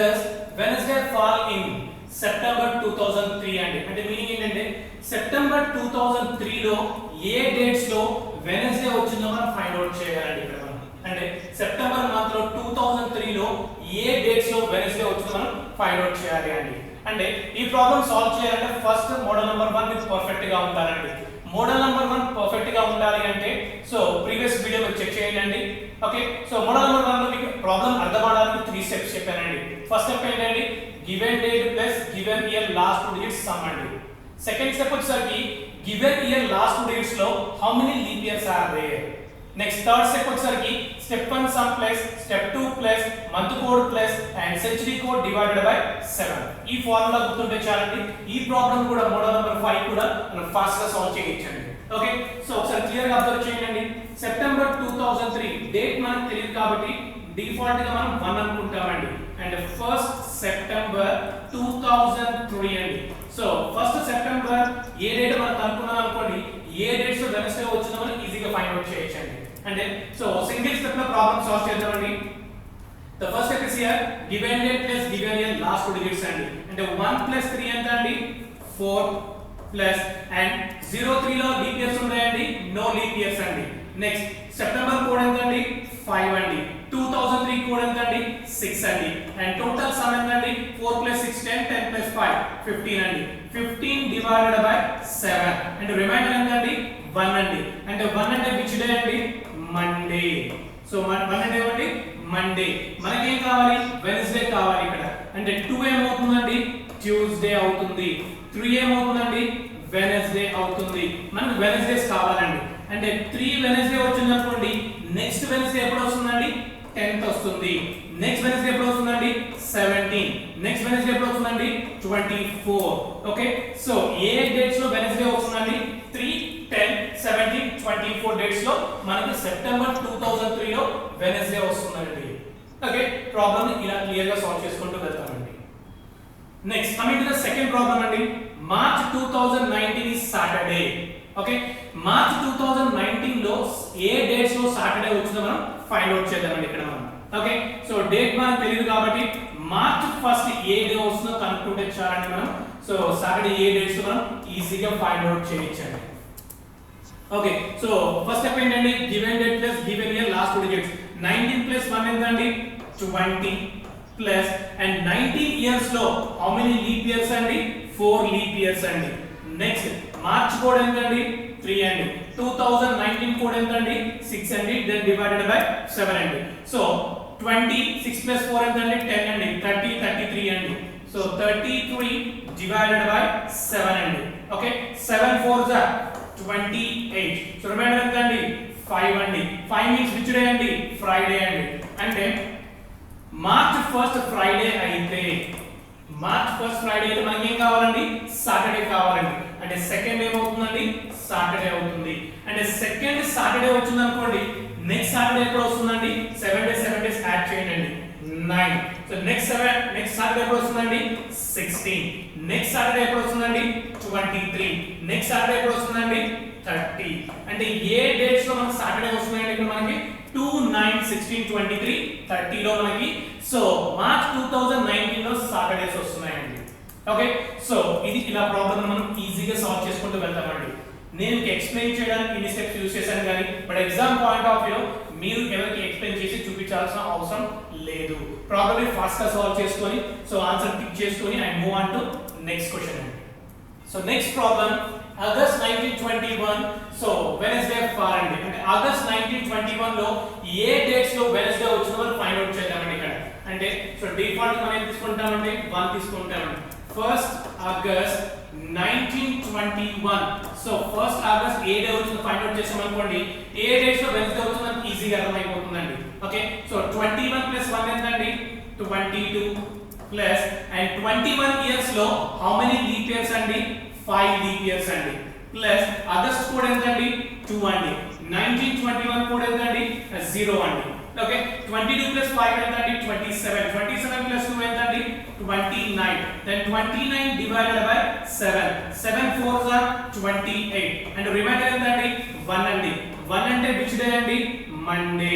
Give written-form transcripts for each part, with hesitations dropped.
does Wednesday fall in September 2003 అంటే meaning ఏంటంటే September 2003 లో ఏ డేట్స్ లో వెనస్డే వచ్చిందో మనం ఫైండ్ అవుట్ చేయాలండి ఇక్కడ మనం అంటే సెప్టెంబర్ మంత్ లో 2003 లో ఏ డేట్స్ లో వెనస్డే వచ్చిందో మనం ఫైండ్ అవుట్ చేయాలి అండి అంటే ఈ ప్రాబ్లం సాల్వ్ చేయాలంటే ఫస్ట్ మోడల్ నంబర్ 1 మీకు పర్ఫెక్ట్ గా ఉండాలండి మోడల్ నంబర్ 1 పర్ఫెక్ట్ గా ఉండాలి అంటే సో ప్రీవియస్ వీడియో మీరు చెక్ చేయండి ఓకే సో మోడల్ నంబర్ 1 లో మీకు ప్రాబ్లం అర్థం అవడానికి 3 స్టెప్స్ చెప్పానండి ఫస్ట్ స్టెప్ ఏంటంటే given date plus given year last 2 digits sum అండి సెకండ్ స్టెప్ వచ్చేసరికి గివెన్ ఇయర్ లాస్ట్ 2 digits లో how many leap years are there next third step వచ్చేసరికి step 1 sum plus step 2 plus month code plus and century code divided by 7 ఈ formula గుర్తుంటే చాలండి ఈ problem కూడా model number 5 కూడా మనం ఫాస్ట్ గా సాల్వ్ చేయొచ్చండి ఓకే సో ఒకసారి క్లియర్ గా అబ్జర్వ్ చేయండి సెప్టెంబర్ 2003 డేట్ మనకు తెలియదు కాబట్టి డిఫాల్ట్ గా మనం 1 అనుకుంటామండి అండ్ ఫస్ట్ సెప్టెంబర్ 2003 అండి సో ఫస్ట్ సెప్టెంబర్ ఏ డేట్ మనం అనుకున్నాం అనుకోండి ఏ డేట్స్ లో వెనస్డే వచ్చిందో మనం ఈజీగా ఫైండ్ అవుట్ చేయొచ్చండి అంటే సో సింగిల్ స్టెప్ లో ప్రాబ్లం సాల్వ్ చేద్దామండి the first step is here given date plus given year last 2 digits అండి అంటే 1 plus 3 ఎంత అండి 4 plus and 03 లో లీప్ ఇయర్స్ ఉన్నాయండి నో లీప్ ఇయర్స్ అండి నెక్స్ట్ సెప్టెంబర్ కోడ్ ఎంత అండి 5 అండి 2003 కోడ్ ఎంత అండి 6 అండి అండ్ టోటల్ సమ్ ఎంత అండి 4 plus 6 10 10 plus 5 15 అండి 15 divided by 7 and రిమైండర్ ఎంత అండి 1 అండి అంటే 1 అంటే which day అండి మండే సో 1 అంటే ఏమండి మండే మనకి ఏం కావాలి వెడ్నెస్డే కావాలి ఇక్కడ అంటే 2 ఏమవుతుందండి ట్యూస్డే అవుతుంది 3 ఏమవుతుందండి వెడ్నెస్డే అవుతుంది మనకు వెడ్నెస్డేస్ కావాలండి అంటే 3 వెడ్నెస్డే వచ్చింది అనుకోండి నెక్స్ట్ వెడ్నెస్డే ఎప్పుడు వస్తుందండి 10th వస్తుంది నెక్స్ట్ వెడ్నెస్డే ఎప్పుడు వస్తుందండి 17 నెక్స్ట్ వెడ్నెస్డే ఎప్పుడు వస్తుందండి 24 ఓకే సో ఏ డేట్స్ లో వెడ్నెస్డే వస్తుందండి 3 10 17 24 డేట్స్ లో మనకి సెప్టెంబర్ 2003 లో వెడ్నెస్డే వస్తుందండి ఓకే ప్రాబ్లమ్ ని ఇలా క్లియర్ గా సాల్వ్ చేసుకుంటూ వెళ్తామండి next coming to the second problem అండి March 2019 is Saturday okay March 2019 లో ఏ డేట్స్ లో సాటర్డే వచ్చిందో మనం ఫైండ్ అవుట్ చేద్దామండి ఇక్కడ మనం ఓకే సో డేట్ మనకు తెలియదు కాబట్టి మార్చ్ ఫస్ట్ ఏ డే వస్తుందో కనుక్కుంటే చాలండి మనం సో సాటర్డే ఏ డేట్స్ లో మనం ఈజీగా ఫైండ్ అవుట్ చేయొచ్చండి ఓకే సో ఫస్ట్ స్టెప్ ఏంటండి given date plus given year last 2 digits 19 plus 1 ఎంతండి 20 ప్లస్ అండ్ 19 ఇయర్స్ లో హౌ మెనీ లీప్ ఇయర్స్ అండి 4 లీప్ ఇయర్స్ అండి నెక్స్ట్ మార్చ్ కోడ్ ఎంతండి 3 అండి 2019 కోడ్ ఎంతండి 6 అండి దెన్ డివైడెడ్ బై 7 అండి సో 20 6 ప్లస్ 4 ఎంతండి 10 అండి 30 33 అండి సో 33 డివైడెడ్ బై 7 అండి okay 7 4s are 28 so remainder ఎంత అండి 5 అండి 5 మీన్స్ విచ్ డే అండి ఫ్రైడే అండి అంటే మార్చ్ ఫస్ట్ ఫ్రైడే అయితే మార్చ్ ఫస్ట్ ఫ్రైడే అయితే మనకి ఏం కావాలండి సాటర్డే కావాలండి అంటే సెకండ్ ఏమవుతుందండి సాటర్డే అవుతుంది అంటే సెకండ్ సాటర్డే వచ్చింది అనుకోండి నెక్స్ట్ సాటర్డే ఎప్పుడు వస్తుందండి 7 డేస్ యాడ్ చేయండి 9 సో నెక్స్ట్ సాటర్డే ఎప్పుడు వస్తుందండి 16 నెక్స్ట్ సాటర్డే ఎప్పుడు వస్తుందండి 23 నెక్స్ట్ సాటర్డే ఎప్పుడు వస్తుందండి 30 అంటే ఏ డేట్స్ లో మనకి సాటర్డే వస్తుందండి ఇక్కడ మనకి 2 9 16 23 30 లో మనకి సో మార్చ్ 2019 లో సాటర్డేస్ వస్తున్నాయండి ఓకే సో ఇది ఇలా ప్రాబ్లం మనం ఈజీగా సాల్వ్ చేసుకుంటూ వెళ్తామండి నేను ఎక్స్ప్లెయిన్ చేయడానికి ఇన్ని స్టెప్స్ యూస్ చేశాను కానీ but exam point of view మీరు ఎవరికి ఎక్స్ప్లెయిన్ చేసి చూపించాల్సిన అవసరం లేదు ప్రాబ్లమ్ ఫాస్ట్ గా సాల్వ్ చేసుకొని సో ఆన్సర్ టిక్ చేసుకొని and move on to next question అండి so next problem August 1921 so Wednesday fall అండి అంటే ఆగస్ట్ 1921 లో ఏ డేట్స్ లో వెడ్నెస్డే వచ్చిందో మనం ఫైండ్ అవుట్ చేద్దామండి ఇక్కడ అంటే సో డిఫాల్ట్ మనం ఏం తీసుకుంటామంటే 1 తీసుకుంటామండి first August 1921 so first August ఏ డే వచ్చిందో ఫైండ్ అవుట్ చేసాం అనుకోండి ఏ డేట్స్ లో వెడ్నెస్డే వచ్చిందో మనకి ఈజీగా అర్థమైపోతుందండి ఓకే సో 21 ప్లస్ 1 ఎంతండి 22 ప్లస్ అండ్ 21 ఇయర్స్ లో హౌ మెనీ లీప్ ఇయర్స్ అండి 5 లీప్ ఇయర్స్ అండి ప్లస్ ఆగస్ట్ కోడ్ ఎంతండి 2 అండి 1921 కోడ్ ఎంతండి 0 అండి ఓకే 22 plus 5 ఎంతండి 27 27 plus 2 ఎంతండి 29 then 29 divided by 7 7 4s are 28 and remainder ఎంతండి 1 అండి 1 అంటే which day అండి మండే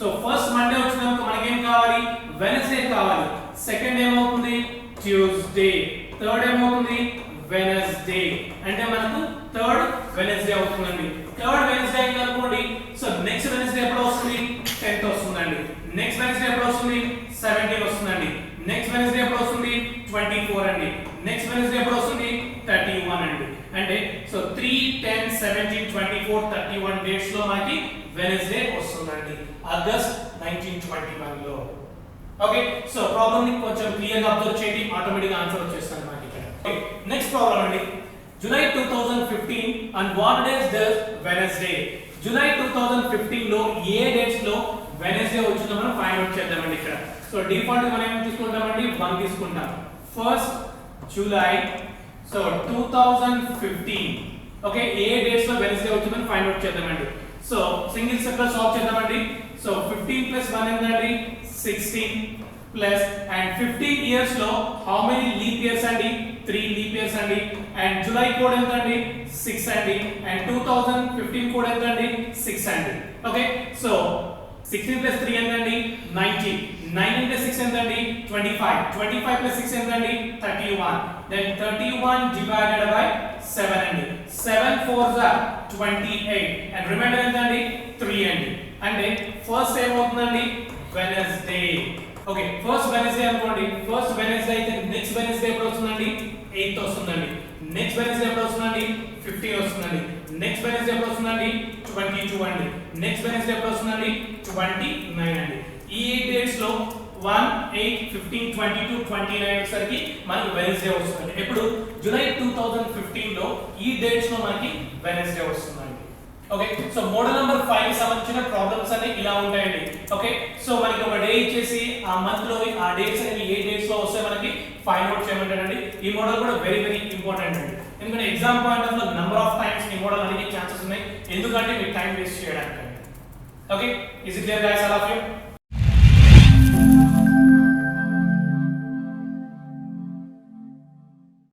సో ఫస్ట్ మండే వచ్చినప్పుడు మనకి ఏం కావాలి వెనస్డే కావాలి. సెకండ్ ఏమవుతుంది ట్యూస్డే, థర్డ్ ఏమవుతుంది వెనస్డే. అంటే మనకు థర్డ్ వెనస్డే అవుతుందండి. థర్డ్ వెనస్డే అయింది అనుకోండి, సో నెక్స్ట్ వెనస్డే ఎప్పుడు వస్తుంది 10th వస్తుందండి. నెక్స్ట్ వెనస్డే ఎప్పుడు వస్తుంది 17 వస్తుందండి. నెక్స్ట్ వెనస్డే ఎప్పుడు వస్తుంది 24 అండి. నెక్స్ట్ వెనస్డే ఎప్పుడు వస్తుంది 31 అండి. అంటే సో 3 10 17 24 31 డేట్స్ లో మనకి వెనస్డే వస్తుందండి ఆగస్ట్ 1921 లో. ఓకే, సో ప్రాబ్లమ్ ని కొంచెం క్లియర్ గా అబ్జర్వ్ చేయండి, ఆటోమేటిక్ గా ఆన్సర్ వచ్చేస్తుంది మనకి ఇక్కడ. ఓకే, నెక్స్ట్ ప్రాబ్లం అండి. July 2015 and what days does Wednesday? July 2015 లో ఏ డేట్స్ లో వెనస్డే వచ్చిందో మనం ఫైండ్ అవుట్ చేద్దామండి ఇక్కడ. సో డిఫాల్ట్ మనం ఏం తీసుకుంటామండి 1 తీసుకుంటాం. ఫస్ట్ జూలై సో 2015 ఓకే ఏ డేట్స్ లో వెనస్డే వచ్చిందో ఫైండ్ అవుట్ చేద్దామండి. సో సింగిల్ స్టెప్ లో సాల్వ్ చేద్దామండి. సో 15 ప్లస్ 1 ఎంతండి 16 ప్లస్ అండ్ 15 ఇయర్స్ లో హౌ మెనీ లీప్ ఇయర్స్ అండి 3 లీప్ ఇయర్స్ అండి. అండ్ జూలై కోడ్ ఎంతండి 6 అండి. అండ్ 2015 కోడ్ ఎంతండి 6 అండి. ఓకే, సో 16 plus 3 ఎంతండి 19. 19 plus 6 ఎంతండి 25. 25 plus 6 ఎంతండి 31. Then 31 divided by 7 అండి. 7 4s are 28 and remainder ఎంతండి 3 అండి. అంటే ఫస్ట్ ఏమవుతుందండి వెనస్డే. ఓకే, ఫస్ట్ వెనస్డే అనుకోండి. ఫస్ట్ వెనస్డే అయితే నెక్స్ట్ వెనస్డే ఎప్పుడు వస్తుందండి 8th వస్తుందండి. నెక్స్ట్ వెనస్డే ఎప్పుడు వస్తుందండి 15 వస్తుందండి. నెక్స్ట్ వెనస్డే ఎప్పుడు వస్తుందండి 22 అండి. నెక్స్ట్ వెనస్డే ఎప్పుడు వస్తుందండి 29 అండి. ఈ 8 డేట్స్ లో 1 8 15 22 29 వచ్చేసరికి మనకి వెనస్డే వస్తుంది. ఎప్పుడు జూలై 2015 లో ఈ డేట్స్ లో మనకి వెనస్డే వస్తుందండి. ఓకే, సో మోడల్ నంబర్ 5 కి సంబంధించిన ప్రాబ్లమ్స్ అన్ని ఇలా ఉంటాయండి. ఓకే, సో మనకి ఒక డే ఇచ్చేసి ఆ మంత్ లో ఆ డేట్స్ అనేవి ఏ డేట్స్ లో వస్తాయి మనకి ఫైండ్ అవుట్ చేయమంటారండి. ఈ మోడల్ కూడా వెరీ వెరీ ఇంపార్టెంట్ అండి. ఎందుకంటే exam point of number of times ఈ మోడల్ అడిగే ఛాన్సెస్ ఉన్నాయి, ఎందుకంటే మీ టైం వేస్ట్ చేయడానికి. Okay, is it clear guys all of you?